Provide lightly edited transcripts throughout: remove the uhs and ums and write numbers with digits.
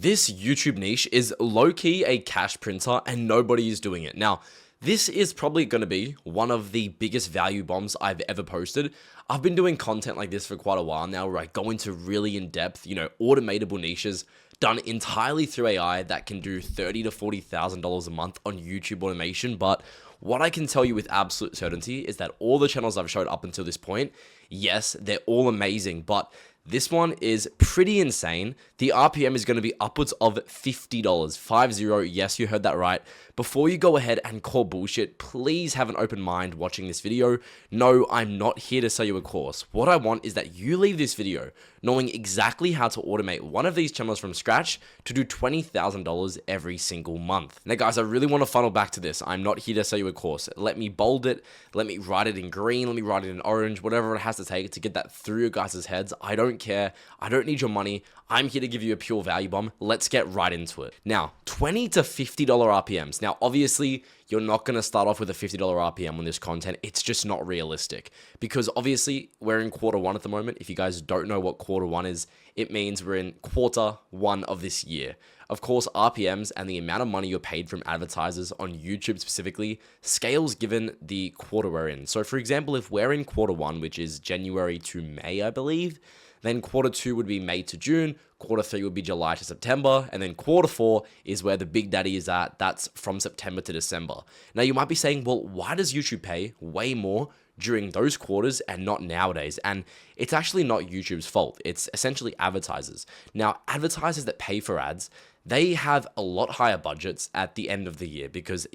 This YouTube niche is low-key a cash printer and nobody is doing it. Now, this is probably going to be one of the biggest value bombs I've ever posted. I've been doing content like this for quite a while now where I go into really in-depth, automatable niches done entirely through AI that can do $30,000 to $40,000 a month on YouTube automation. But what I can tell you with absolute certainty is that all the channels I've showed up until this point, yes, they're all amazing, but this one is pretty insane. The RPM is going to be upwards of $50. 50, yes, you heard that right. Before you go ahead and call bullshit, please have an open mind watching this video. No, I'm not here to sell you a course. What I want is that you leave this video knowing exactly how to automate one of these channels from scratch to do $20,000 every single month. Now guys, I really want to funnel back to this. I'm not here to sell you a course. Let me bold it. Let me write it in green. Let me write it in orange, whatever it has to take to get that through your guys' heads. I don't care. I don't need your money. I'm here to give you a pure value bomb. Let's get right into it. Now, $20 to $50 RPMs. Now, obviously, you're not going to start off with a $50 RPM on this content. It's just not realistic because obviously we're in quarter one at the moment. If you guys don't know what quarter one is, it means we're in quarter one of this year. Of course, RPMs and the amount of money you're paid from advertisers on YouTube specifically scales given the quarter we're in. So for example, if we're in quarter one, which is January to May, I believe, then quarter two would be May to June, quarter three would be July to September, and then quarter four is where the big daddy is at. That's from September to December. Now you might be saying, well, why does YouTube pay way more during those quarters and not nowadays? And it's actually not YouTube's fault. It's essentially advertisers. Now, advertisers that pay for ads, they have a lot higher budgets at the end of the year because,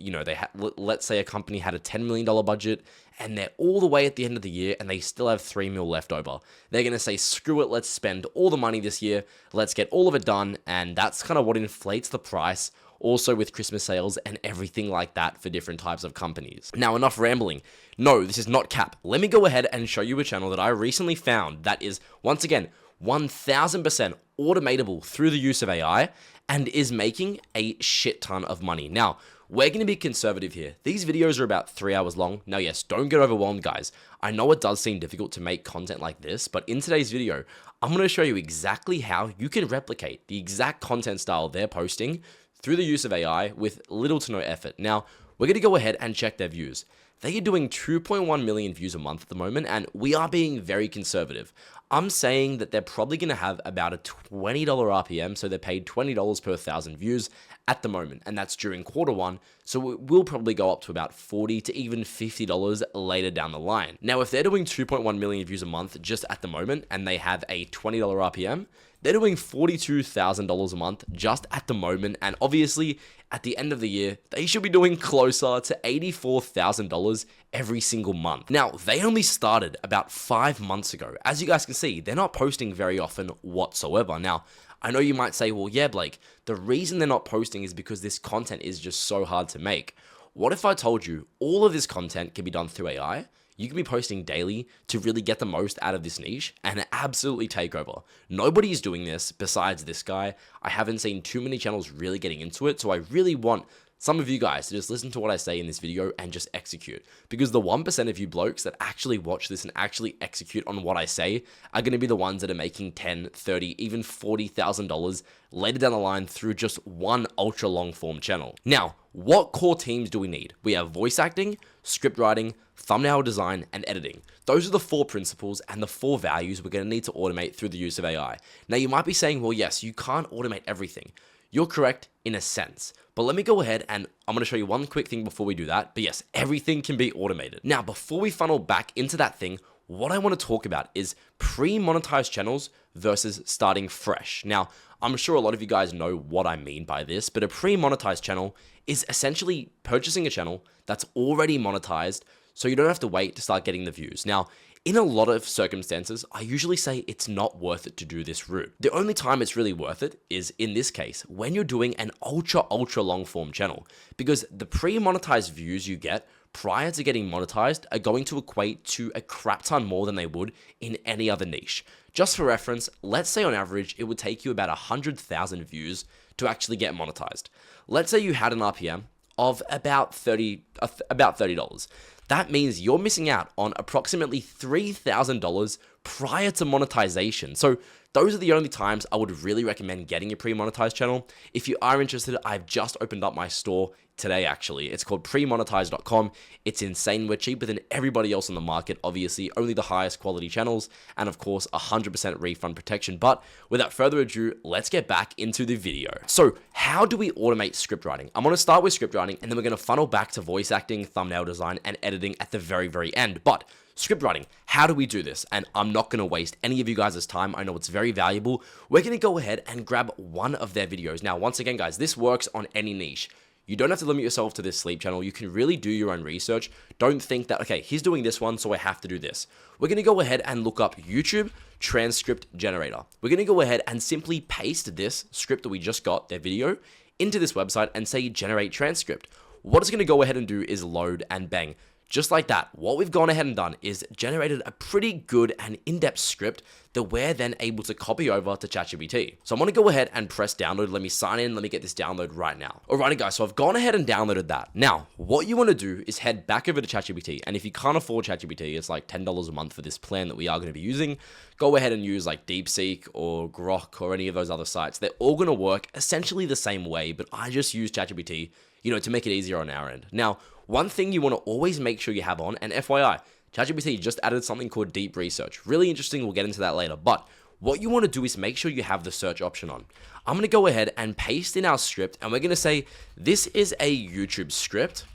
let's say a company had a $10 million budget and they're all the way at the end of the year and they still have $3 million left over. They're going to say, screw it, let's spend all the money this year. Let's get all of it done. And that's kind of what inflates the price also with Christmas sales and everything like that for different types of companies. Now, enough rambling. No, this is not cap. Let me go ahead and show you a channel that I recently found that is, once again, 1000% automatable through the use of AI and is making a shit ton of money. Now, we're going to be conservative here. These videos are about 3 hours long. Now, yes, don't get overwhelmed, guys. I know it does seem difficult to make content like this, but in today's video, I'm going to show you exactly how you can replicate the exact content style they're posting through the use of AI with little to no effort. Now, we're going to go ahead and check their views. They are doing 2.1 million views a month at the moment, and we are being very conservative. I'm saying that they're probably going to have about a $20 RPM, so they're paid $20 per 1,000 views at the moment, and that's during quarter one, so it will probably go up to about $40 to even $50 later down the line. Now, if they're doing 2.1 million views a month just at the moment, and they have a $20 RPM, they're doing $42,000 a month just at the moment, and obviously, at the end of the year, they should be doing closer to $84,000 every single month. Now, they only started about 5 months ago. As you guys can see, they're not posting very often whatsoever. Now, I know you might say, well, yeah, Blake, the reason they're not posting is because this content is just so hard to make. What if I told you all of this content can be done through AI? You can be posting daily to really get the most out of this niche and absolutely take over. Nobody is doing this besides this guy. I haven't seen too many channels really getting into it, so I really want some of you guys to just listen to what I say in this video and just execute. Because the 1% of you blokes that actually watch this and actually execute on what I say are going to be the ones that are making $10, $30, even $40,000 later down the line through just one ultra long form channel. Now, what core teams do we need? We have voice acting, script writing, thumbnail design, and editing. Those are the 4 principles and the 4 values we're going to need to automate through the use of AI. Now, you might be saying, well, yes, you can't automate everything. You're correct in a sense, but let me go ahead and I'm going to show you one quick thing before we do that. But yes, everything can be automated. Now, before we funnel back into that thing, what I want to talk about is pre-monetized channels versus starting fresh. Now, I'm sure a lot of you guys know what I mean by this, but a pre-monetized channel is essentially purchasing a channel that's already monetized so you don't have to wait to start getting the views. Now, in a lot of circumstances, I usually say it's not worth it to do this route. The only time it's really worth it is, in this case, when you're doing an ultra long form channel, because the pre-monetized views you get prior to getting monetized are going to equate to a crap ton more than they would in any other niche. Just for reference, let's say on average, it would take you about 100,000 views to actually get monetized. Let's say you had an RPM of about $30. That means you're missing out on approximately $3,000 prior to monetization. So those are the only times I would really recommend getting a pre-monetized channel. If you are interested, I've just opened up my store today, actually. It's called premonetized.com. It's insane. We're cheaper than everybody else on the market, obviously, only the highest quality channels, and of course, 100% refund protection. But without further ado, let's get back into the video. So how do we automate script writing? I'm going to start with script writing, and then we're going to funnel back to voice acting, thumbnail design, and editing at the very, very end. But script writing, how do we do this? And I'm not going to waste any of you guys' time. I know it's very valuable. We're going to go ahead and grab one of their videos. Now, once again, guys, this works on any niche. You don't have to limit yourself to this sleep channel. You can really do your own research. Don't think that, okay, he's doing this one, so I have to do this. We're going to go ahead and look up YouTube transcript generator. We're going to go ahead and simply paste this script that we just got, their video, into this website and say generate transcript. What it's going to go ahead and do is load, and bang. Just like that, what we've gone ahead and done is generated a pretty good and in-depth script that we're then able to copy over to ChatGPT. So I'm going to go ahead and press download. Let me sign in. Let me get this download right now. Alrighty, guys. So I've gone ahead and downloaded that. Now, what you want to do is head back over to ChatGPT. And if you can't afford ChatGPT, it's like $10 a month for this plan that we are going to be using. Go ahead and use like DeepSeek or Grok or any of those other sites. They're all going to work essentially the same way, but I just use ChatGPT, to make it easier on our end. Now, one thing you want to always make sure you have on, and FYI, ChatGPT just added something called deep research. Really interesting, we'll get into that later, but what you want to do is make sure you have the search option on. I'm going to go ahead and paste in our script, and we're going to say, this is a YouTube script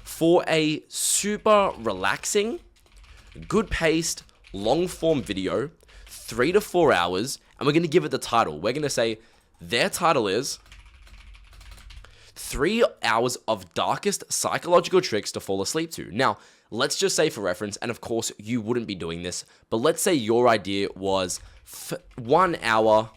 for a super relaxing, good paced, long form video, 3 to 4 hours, and we're going to give it the title. We're going to say, their title is 3 hours of darkest psychological tricks to fall asleep to. Now, let's just say for reference, and of course you wouldn't be doing this, but let's say your idea was 1 hour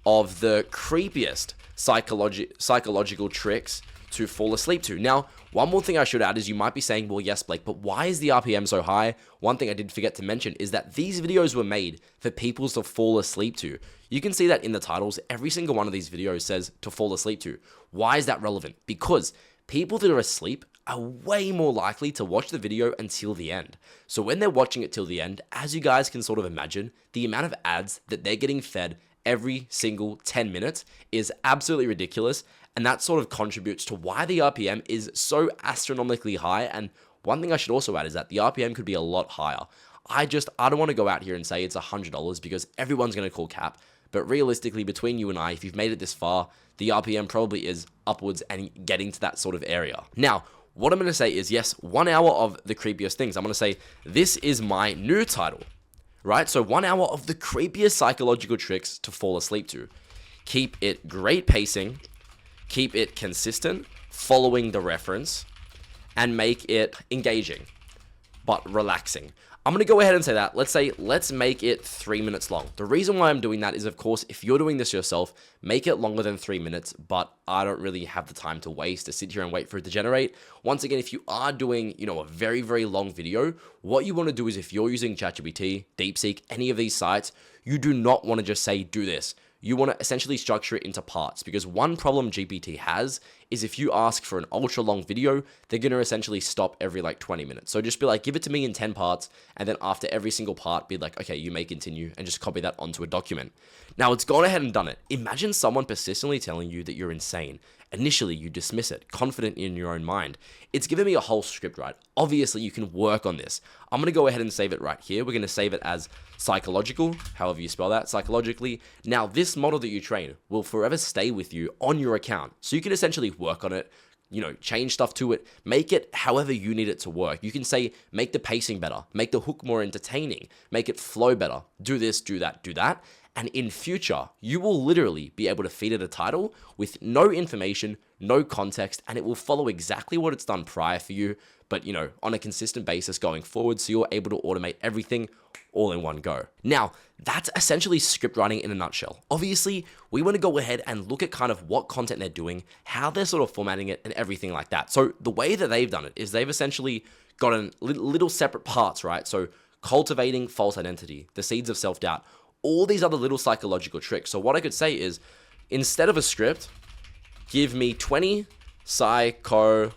of the creepiest psychological tricks to fall asleep to. Now, one more thing I should add is you might be saying, well, yes, Blake, but why is the RPM so high? One thing I did forget to mention is that these videos were made for people to fall asleep to. You can see that in the titles. Every single one of these videos says to fall asleep to. Why is that relevant? Because people that are asleep are way more likely to watch the video until the end. So when they're watching it till the end, as you guys can sort of imagine, the amount of ads that they're getting fed every single 10 minutes is absolutely ridiculous. And that sort of contributes to why the RPM is so astronomically high. And one thing I should also add is that the RPM could be a lot higher. I don't want to go out here and say it's $100 because everyone's going to call cap. But realistically, between you and I, if you've made it this far, the RPM probably is upwards and getting to that sort of area. Now, what I'm going to say is, yes, 1 hour of the creepiest things. I'm going to say, this is my new title, right? So 1 hour of the creepiest psychological tricks to fall asleep to. Keep it great pacing, keep it consistent, following the reference, and make it engaging, but relaxing. I'm going to go ahead and say that. Let's make it 3 minutes long. The reason why I'm doing that is, of course, if you're doing this yourself, make it longer than 3 minutes, but I don't really have the time to waste to sit here and wait for it to generate. Once again, if you are doing, a very, very long video, what you want to do is if you're using ChatGPT, DeepSeek, any of these sites, you do not want to just say, do this. You want to essentially structure it into parts, because one problem GPT has is if you ask for an ultra long video, they're going to essentially stop every like 20 minutes. So just be like, give it to me in 10 parts. And then after every single part, be like, okay, you may continue, and just copy that onto a document. Now it's gone ahead and done it. Imagine someone persistently telling you that you're insane. Initially, you dismiss it, confident in your own mind. It's given me a whole script, right? Obviously, you can work on this. I'm going to go ahead and save it right here. We're going to save it as psychological, however you spell that, psychologically. Now, this model that you train will forever stay with you on your account. So you can essentially work on it, change stuff to it, make it however you need it to work. You can say, make the pacing better, make the hook more entertaining, make it flow better, do this, do that, do that. And in future, you will literally be able to feed it a title with no information, no context, and it will follow exactly what it's done prior for you, but on a consistent basis going forward, so you're able to automate everything all in one go. Now, that's essentially script writing in a nutshell. Obviously, we want to go ahead and look at kind of what content they're doing, how they're sort of formatting it, and everything like that. So the way that they've done it is they've essentially gotten little separate parts, right? So cultivating false identity, the seeds of self-doubt, all these other little psychological tricks. So what I could say is, instead of a script, give me 20 psychological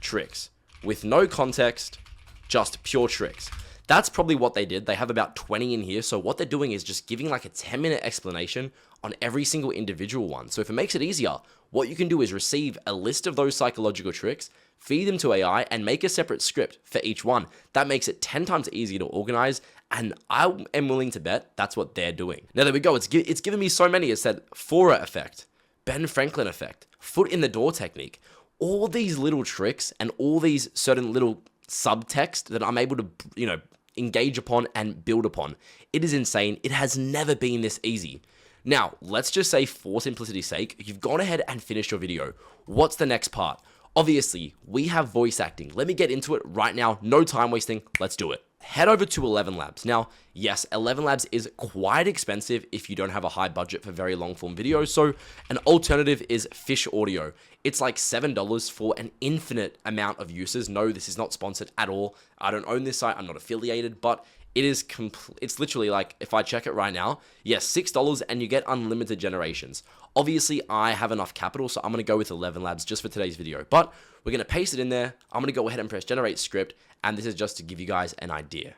tricks with no context, just pure tricks. That's probably what they did. They have about 20 in here. So what they're doing is just giving like a 10-minute explanation on every single individual one. So if it makes it easier, what you can do is receive a list of those psychological tricks, feed them to AI, and make a separate script for each one. That makes it 10 times easier to organize, and I am willing to bet that's what they're doing. Now, there we go. It's given me so many. It said Fora effect, Ben Franklin effect, foot in the door technique. All these little tricks and all these certain little subtext that I'm able to, engage upon and build upon. It is insane. It has never been this easy. Now, let's just say for simplicity's sake, you've gone ahead and finished your video. What's the next part? Obviously, we have voice acting. Let me get into it right now. No time wasting. Let's do it. Head over to 11 Labs. Now, yes, 11 Labs is quite expensive if you don't have a high budget for very long form videos. So an alternative is Fish Audio. It's like $7 for an infinite amount of uses. No, this is not sponsored at all. I don't own this site. I'm not affiliated, but it's literally like, if I check it right now, yes, $6 and you get unlimited generations. Obviously, I have enough capital, so I'm going to go with 11 Labs just for today's video, but we're going to paste it in there. I'm going to go ahead and press generate script, and this is just to give you guys an idea.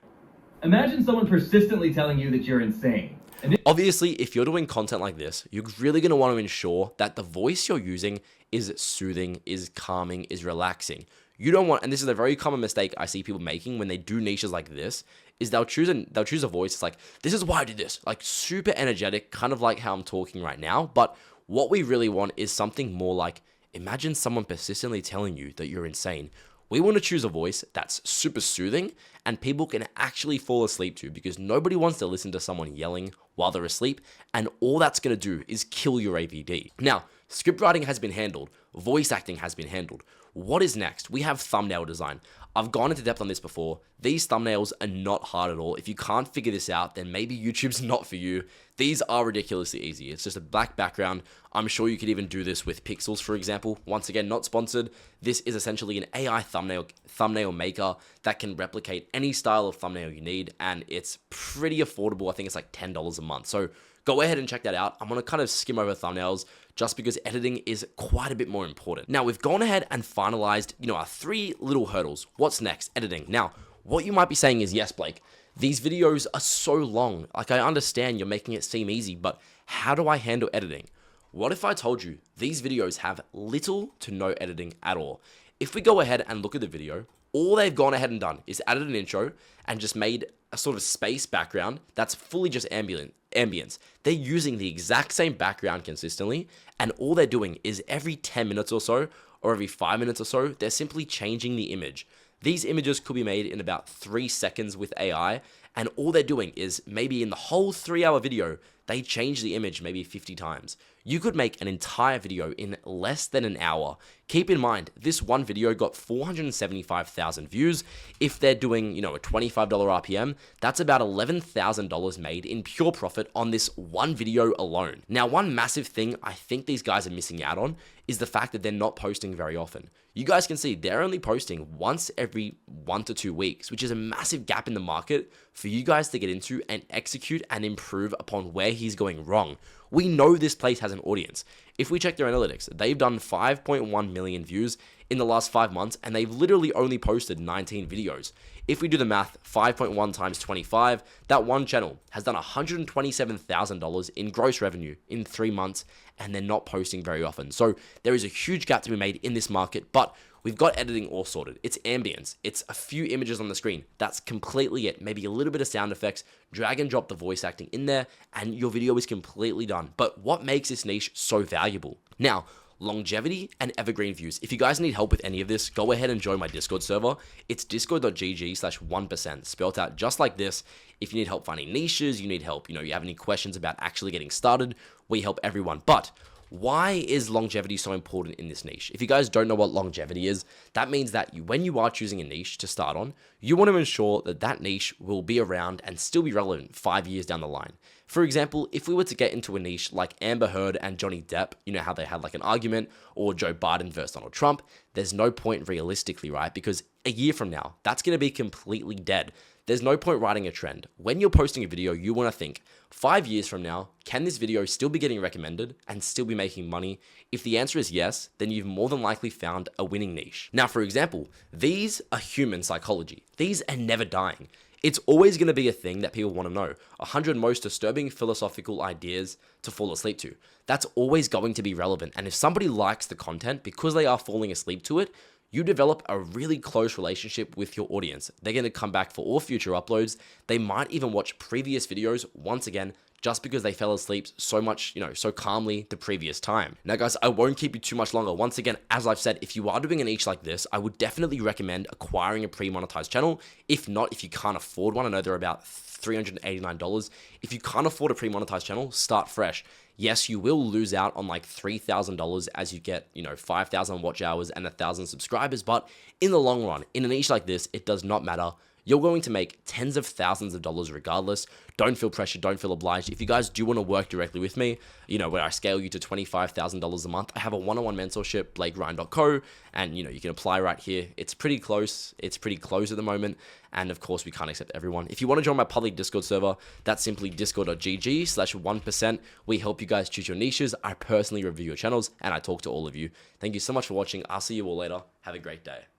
Imagine someone persistently telling you that you're insane. Obviously, if you're doing content like this, you're really going to want to ensure that the voice you're using is soothing, is calming, is relaxing. You don't want, and this is a very common mistake I see people making when they do niches like this, is they'll choose a voice. It's like, this is why I did this, like super energetic, kind of like how I'm talking right now. But what we really want is something more like, imagine someone persistently telling you that you're insane. We want to choose a voice that's super soothing and people can actually fall asleep to, because nobody wants to listen to someone yelling while they're asleep, and all that's going to do is kill your AVD. Now, script writing has been handled. Voice acting has been handled. What is next? We have thumbnail design. I've gone into depth on this before. These thumbnails are not hard at all. If you can't figure this out, then maybe YouTube's not for you. These are ridiculously easy. It's just a black background. I'm sure you could even do this with pixels, for example. Once again, not sponsored. This is essentially an AI thumbnail maker that can replicate any style of thumbnail you need, and it's pretty affordable. I think it's like $10 a month. So go ahead and check that out. I'm going to kind of skim over thumbnails just because editing is quite a bit more important. Now, we've gone ahead and finalized, our 3 little hurdles. What's next? Editing. Now, what you might be saying is, yes, Blake, these videos are so long. Like, I understand you're making it seem easy, but how do I handle editing? What if I told you these videos have little to no editing at all? If we go ahead and look at the video, all they've gone ahead and done is added an intro and just made a sort of space background that's fully just ambience. They're using the exact same background consistently, and all they're doing is every 10 minutes or so, or every 5 minutes or so, they're simply changing the image. These images could be made in about 3 seconds with AI, and all they're doing is maybe in the whole 3-hour video, they change the image maybe 50 times. You could make an entire video in less than an hour. Keep in mind, this one video got 475,000 views. If they're doing, a $25 RPM, that's about $11,000 made in pure profit on this one video alone. Now, one massive thing I think these guys are missing out on is the fact that they're not posting very often. You guys can see they're only posting once every 1 to 2 weeks, which is a massive gap in the market for you guys to get into and execute and improve upon where he's going wrong. We know this place has an audience. If we check their analytics, they've done 5.1 million views in the last 5 months, and they've literally only posted 19 videos. If we do the math, 5.1 times 25, that one channel has done $127,000 in gross revenue in 3 months, and they're not posting very often. So there is a huge gap to be made in this market, but we've got editing all sorted. It's ambience. It's a few images on the screen. That's completely it. Maybe a little bit of sound effects, drag and drop the voice acting in there, and your video is completely done. But what makes this niche so valuable? Now, longevity and evergreen views. If you guys need help with any of this, go ahead and join my Discord server. It's discord.gg/1%, spelled out just like this. If you need help finding niches, you need help, you have any questions about actually getting started, we help everyone. But why is longevity so important in this niche? If you guys don't know what longevity is, that means that when you are choosing a niche to start on, you want to ensure that that niche will be around and still be relevant 5 years down the line. For example, if we were to get into a niche like Amber Heard and Johnny Depp, how they had like an argument, or Joe Biden versus Donald Trump, there's no point realistically, right? Because a year from now, that's going to be completely dead. There's no point writing a trend. When you're posting a video, you want to think, 5 years from now, can this video still be getting recommended and still be making money? If the answer is yes, then you've more than likely found a winning niche. Now, for example, these are human psychology. These are never dying. It's always going to be a thing that people want to know. 100 most disturbing philosophical ideas to fall asleep to. That's always going to be relevant. And if somebody likes the content because they are falling asleep to it, you develop a really close relationship with your audience. They're going to come back for all future uploads. They might even watch previous videos once again just because they fell asleep so much, so calmly the previous time. Now guys, I won't keep you too much longer. Once again, as I've said, if you are doing a niche like this, I would definitely recommend acquiring a pre-monetized channel. If not, if you can't afford one, I know they're about $389. If you can't afford a pre-monetized channel, start fresh. Yes, you will lose out on like $3,000 as you get, 5,000 watch hours and 1,000 subscribers. But in the long run, in a niche like this, it does not matter. You're going to make tens of thousands of dollars regardless. Don't feel pressured. Don't feel obliged. If you guys do want to work directly with me, where I scale you to $25,000 a month, I have a one-on-one mentorship, blakerian.co, and you can apply right here. It's pretty close. It's pretty close at the moment. And of course, we can't accept everyone. If you want to join my public Discord server, that's simply discord.gg/1%. We help you guys choose your niches. I personally review your channels and I talk to all of you. Thank you so much for watching. I'll see you all later. Have a great day.